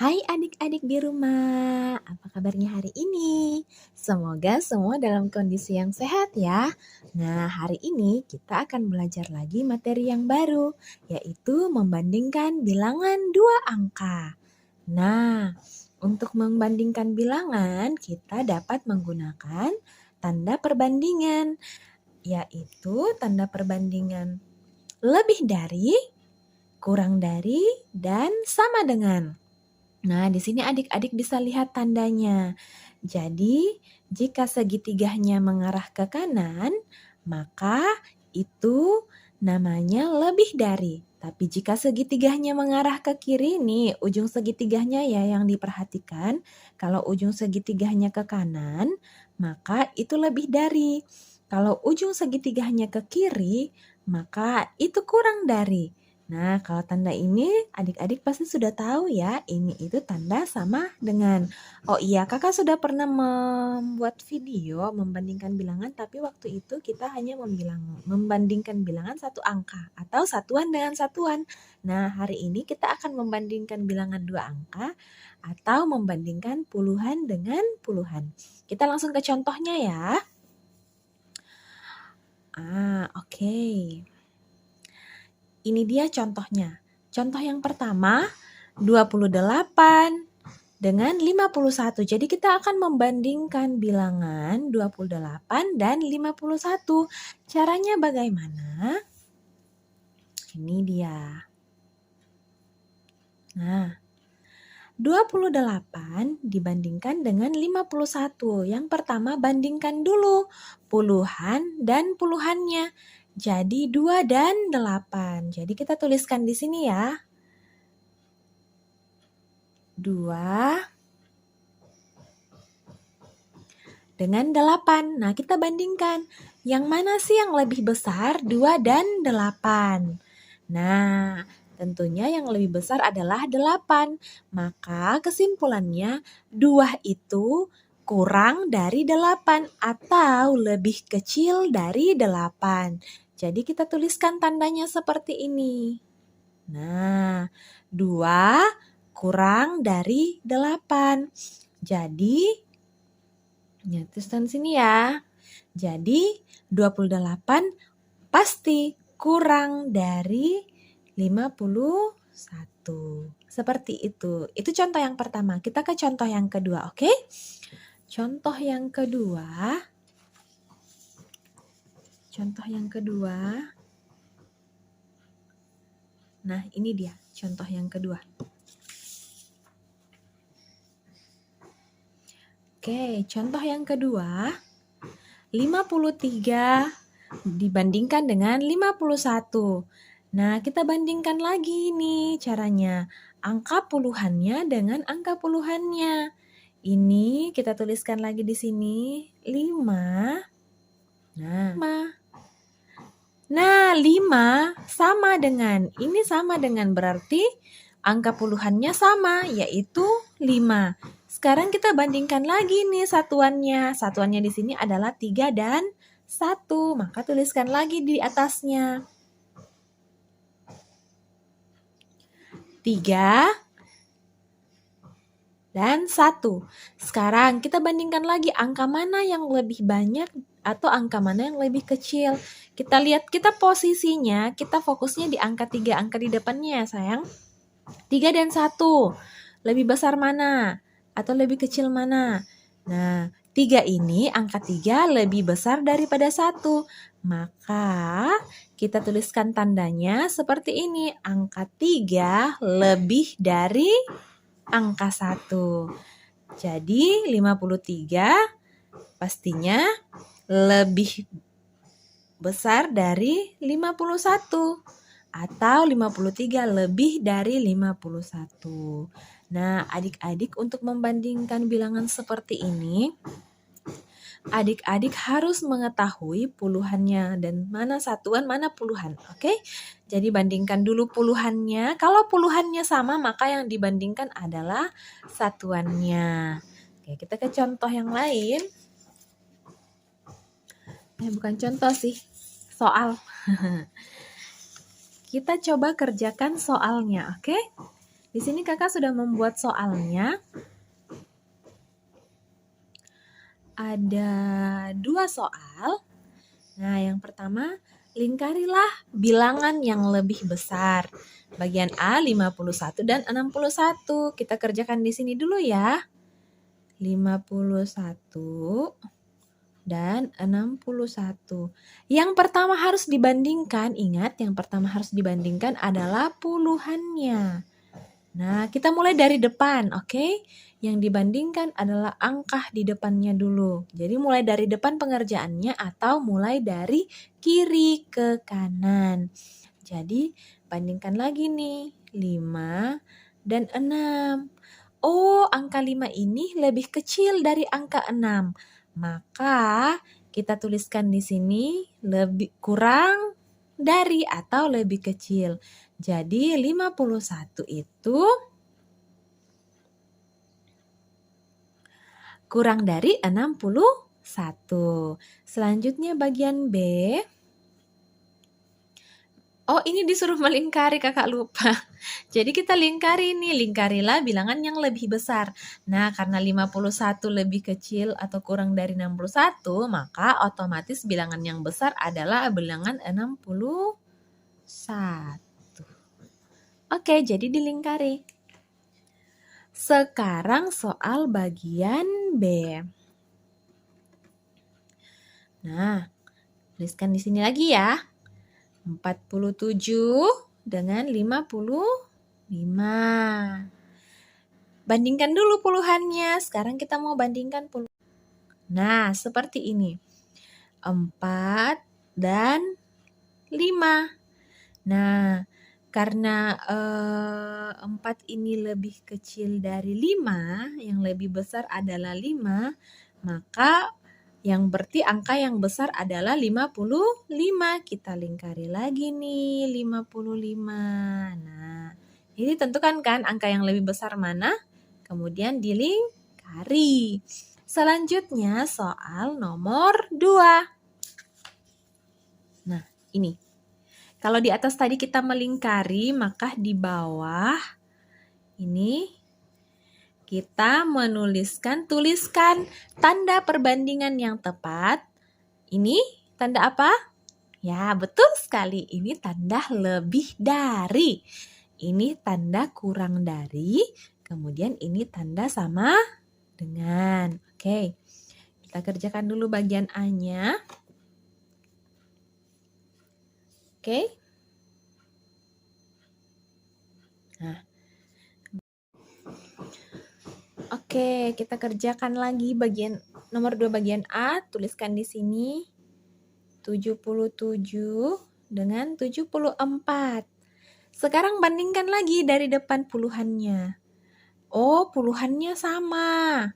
Hai adik-adik di rumah, apa kabarnya hari ini? Semoga semua dalam kondisi yang sehat ya. Nah, hari ini kita akan belajar lagi materi yang baru, yaitu membandingkan bilangan dua angka. Nah, untuk membandingkan bilangan, kita dapat menggunakan tanda perbandingan, yaitu tanda perbandingan lebih dari, kurang dari, dan sama dengan. Nah, di sini adik-adik bisa lihat tandanya. Jadi, jika segitiganya mengarah ke kanan, maka itu namanya lebih dari. Tapi jika segitiganya mengarah ke kiri nih, ujung segitiganya ya yang diperhatikan. Kalau ujung segitiganya ke kanan, maka itu lebih dari. Kalau ujung segitiganya ke kiri, maka itu kurang dari. Nah, kalau tanda ini adik-adik pasti sudah tahu ya, ini itu tanda sama dengan. Oh iya, kakak sudah pernah membuat video membandingkan bilangan, tapi waktu itu kita hanya membandingkan bilangan satu angka atau satuan dengan satuan. Nah, hari ini kita akan membandingkan bilangan dua angka atau membandingkan puluhan dengan puluhan. Kita langsung ke contohnya ya. Oke. Ini dia contohnya. Contoh yang pertama, 28 dengan 51. Jadi kita akan membandingkan bilangan 28 dan 51. Caranya bagaimana? Ini dia. Nah, 28 dibandingkan dengan 51. Yang pertama bandingkan dulu puluhan dan puluhannya. Jadi 2 dan 8. Jadi kita tuliskan di sini ya. 2 dengan 8. Nah, kita bandingkan. Yang mana sih yang lebih besar? 2 dan 8. Nah, tentunya yang lebih besar adalah 8. Maka kesimpulannya 2 itu kurang dari 8 atau lebih kecil dari 8. Jadi kita tuliskan tandanya seperti ini. Nah, 2 kurang dari 8. Jadi, tuliskan sini ya. Jadi, 28 pasti kurang dari 51. Seperti itu. Itu contoh yang pertama. Kita ke contoh yang kedua, oke? Contoh yang kedua. Nah, ini dia contoh yang kedua. Oke, contoh yang kedua. 53 dibandingkan dengan 51. Nah, kita bandingkan lagi nih caranya. Angka puluhannya dengan angka puluhannya. Ini kita tuliskan lagi di sini 5. Nah, 5 sama dengan, ini sama dengan berarti angka puluhannya sama, yaitu 5. Sekarang kita bandingkan lagi nih satuannya. Satuannya di sini adalah 3 dan 1. Maka tuliskan lagi di atasnya. 3 dan 1. Sekarang kita bandingkan lagi angka mana yang lebih banyak atau angka mana yang lebih kecil. Kita lihat, kita posisinya, kita fokusnya di angka 3, angka di depannya ya sayang. 3 dan 1, lebih besar mana? Atau lebih kecil mana? Nah, 3 ini, angka 3 lebih besar daripada 1. Maka kita tuliskan tandanya seperti ini. Angka 3 lebih dari angka 1. Jadi 53 pastinya lebih besar dari 51 atau 53 lebih dari 51. Nah, adik-adik untuk membandingkan bilangan seperti ini, adik-adik harus mengetahui puluhannya dan mana satuan, mana puluhan. Oke? Jadi bandingkan dulu puluhannya. Kalau puluhannya sama, maka yang dibandingkan adalah satuannya. Oke, kita ke contoh yang lain. Bukan contoh sih, soal. Kita coba kerjakan soalnya, oke? Di sini kakak sudah membuat soalnya. Ada 2 soal. Nah, yang pertama, lingkarilah bilangan yang lebih besar. Bagian A 51 dan 61. Kita kerjakan di sini dulu ya. 51 dan 61. Yang pertama harus dibandingkan, ingat yang pertama harus dibandingkan adalah puluhannya. Nah, kita mulai dari depan, oke? Yang dibandingkan adalah angka di depannya dulu. Jadi mulai dari depan pengerjaannya atau mulai dari kiri ke kanan. Jadi bandingkan lagi nih, 5 dan 6. Oh, angka 5 ini lebih kecil dari angka 6. Maka kita tuliskan di sini lebih kurang dari atau lebih kecil. Jadi 51 itu kurang dari 61. Selanjutnya bagian B. Oh, ini disuruh melingkari, kakak lupa. Jadi kita lingkari nih, lingkarilah bilangan yang lebih besar. Nah, karena 51 lebih kecil atau kurang dari 61, maka otomatis bilangan yang besar adalah bilangan 61. Oke, jadi dilingkari. Sekarang soal bagian B. Nah, tuliskan di sini lagi ya. 47 dengan 55. Bandingkan dulu puluhannya. Sekarang kita mau bandingkan puluhan. Nah, seperti ini. 4 dan 5. Nah, karena 4 ini lebih kecil dari 5, yang lebih besar adalah 5, maka yang berarti angka yang besar adalah 55. Kita lingkari lagi nih, 55. Nah, ini tentukan kan angka yang lebih besar mana? Kemudian dilingkari. Selanjutnya soal nomor 2. Nah, ini. Kalau di atas tadi kita melingkari, maka di bawah ini kita tuliskan tanda perbandingan yang tepat. Ini tanda apa? Ya, betul sekali. Ini tanda lebih dari. Ini tanda kurang dari. Kemudian ini tanda sama dengan. Oke, kita kerjakan dulu bagian A-nya. Oke. Nah. Oke, kita kerjakan lagi bagian nomor 2 bagian A. Tuliskan di sini 77 dengan 74. Sekarang bandingkan lagi dari depan puluhannya. Oh, puluhannya sama.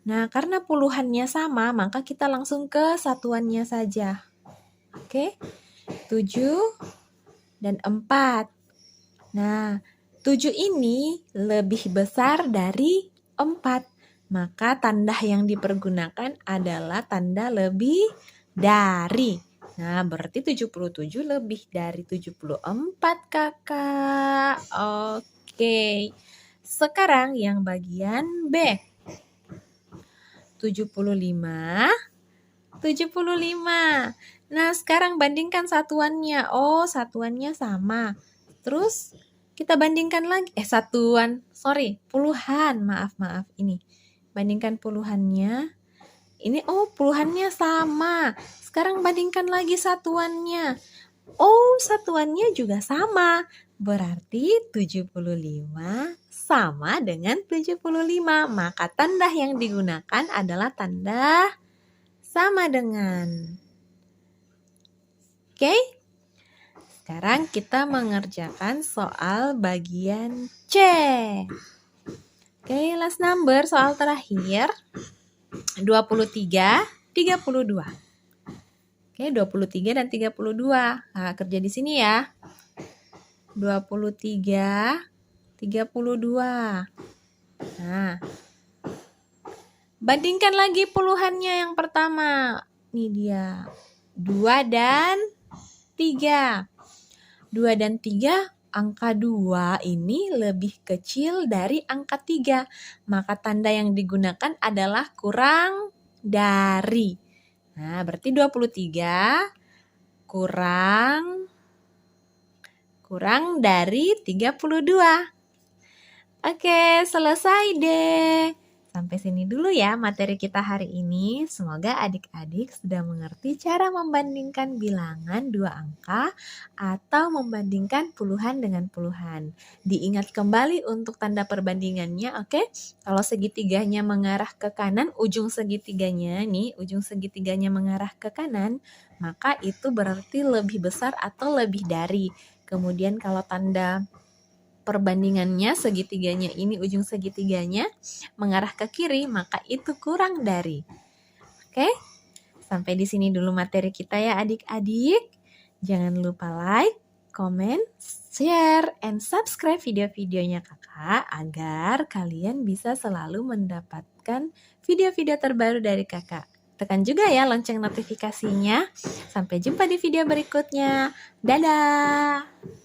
Nah, karena puluhannya sama, maka kita langsung ke satuannya saja. Oke, 7 dan 4. Nah, 7 ini lebih besar dari 4. Maka tanda yang dipergunakan adalah tanda lebih dari. Nah, berarti 77 lebih dari 74, kakak. Oke. Sekarang yang bagian B. 75. Nah, sekarang bandingkan satuannya. Oh, satuannya sama. Terus kita bandingkan lagi. Puluhan. Maaf. Ini. Bandingkan puluhannya. Ini, puluhannya sama. Sekarang bandingkan lagi satuannya. Oh, satuannya juga sama. Berarti 75 sama dengan 75. Maka tanda yang digunakan adalah tanda sama dengan. Oke? Sekarang kita mengerjakan soal bagian C. Oke, last number soal terakhir. 23, 32. Oke, 23 dan 32. Nah, kerja di sini ya. 23, 32. Nah, bandingkan lagi puluhannya yang pertama. Ini dia. 2 dan 3. 2 dan 3 angka 2 ini lebih kecil dari angka 3. Maka tanda yang digunakan adalah kurang dari. Nah, berarti 23 kurang dari 32. Oke, selesai deh. Sampai sini dulu ya materi kita hari ini. Semoga adik-adik sudah mengerti cara membandingkan bilangan dua angka atau membandingkan puluhan dengan puluhan. Diingat kembali untuk tanda perbandingannya, oke? Kalau segitiganya mengarah ke kanan, ujung segitiganya mengarah ke kanan, maka itu berarti lebih besar atau lebih dari. Kemudian kalau tanda perbandingannya segitiganya ini ujung segitiganya mengarah ke kiri, maka itu kurang dari. Oke? Sampai di sini dulu materi kita ya adik-adik. Jangan lupa like, comment, share, and subscribe video-videonya kakak agar kalian bisa selalu mendapatkan video-video terbaru dari kakak. Tekan juga ya lonceng notifikasinya. Sampai jumpa di video berikutnya. Dadah!